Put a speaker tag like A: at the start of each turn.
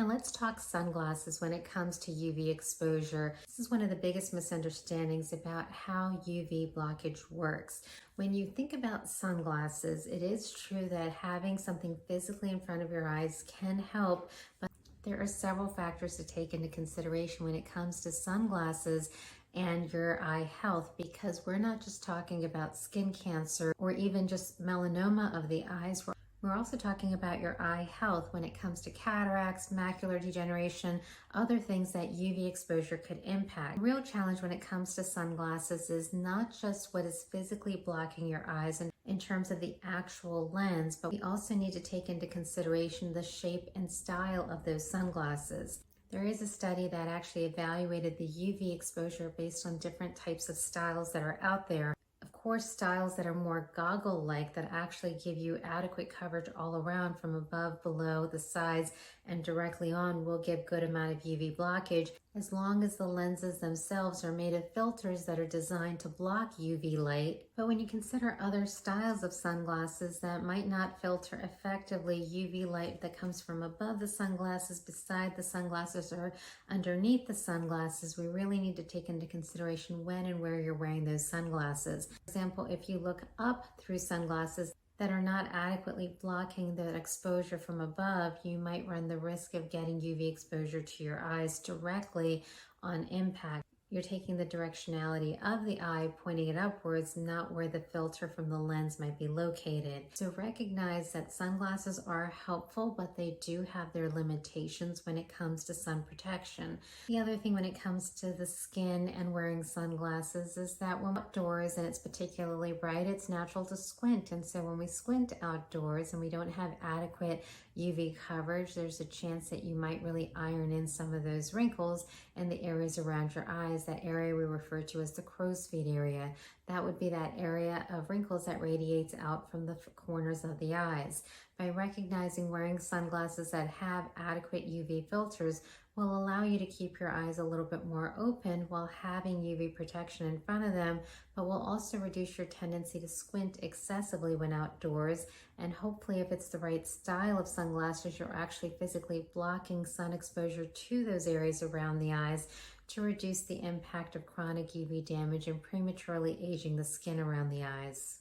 A: And let's talk sunglasses when it comes to UV exposure. This is one of the biggest misunderstandings about how UV blockage works. When you think about sunglasses, it is true that having something physically in front of your eyes can help, but there are several factors to take into consideration when it comes to sunglasses and your eye health, because we're not just talking about skin cancer or even just melanoma of the eyes. We're also talking about your eye health when it comes to cataracts, macular degeneration, other things that UV exposure could impact. The real challenge when it comes to sunglasses is not just what is physically blocking your eyes in terms of the actual lens, but we also need to take into consideration the shape and style of those sunglasses. There is a study that actually evaluated the UV exposure based on different types of styles that are out there. Of course, styles that are more goggle-like that actually give you adequate coverage all around from above, below, the sides, and directly on will give good amount of UV blockage as long as the lenses themselves are made of filters that are designed to block UV light. But when you consider other styles of sunglasses that might not filter effectively UV light that comes from above the sunglasses, beside the sunglasses, or underneath the sunglasses, we really need to take into consideration when and where you're wearing those sunglasses. For example, if you look up through sunglasses that are not adequately blocking the exposure from above, you might run the risk of getting UV exposure to your eyes directly on impact. You're taking the directionality of the eye, pointing it upwards, not where the filter from the lens might be located. So recognize that sunglasses are helpful, but they do have their limitations when it comes to sun protection. The other thing when it comes to the skin and wearing sunglasses is that when we're outdoors and it's particularly bright, it's natural to squint. And so when we squint outdoors and we don't have adequate UV coverage, there's a chance that you might really iron in some of those wrinkles in the areas around your eyes, that area we refer to as the crow's feet area. That would be that area of wrinkles that radiates out from the corners of the eyes. By recognizing wearing sunglasses that have adequate UV filters will allow you to keep your eyes a little bit more open while having UV protection in front of them, but will also reduce your tendency to squint excessively when outdoors. And hopefully, if it's the right style of sunglasses, you're actually physically blocking sun exposure to those areas around the eyes to reduce the impact of chronic UV damage and prematurely aging the skin around the eyes.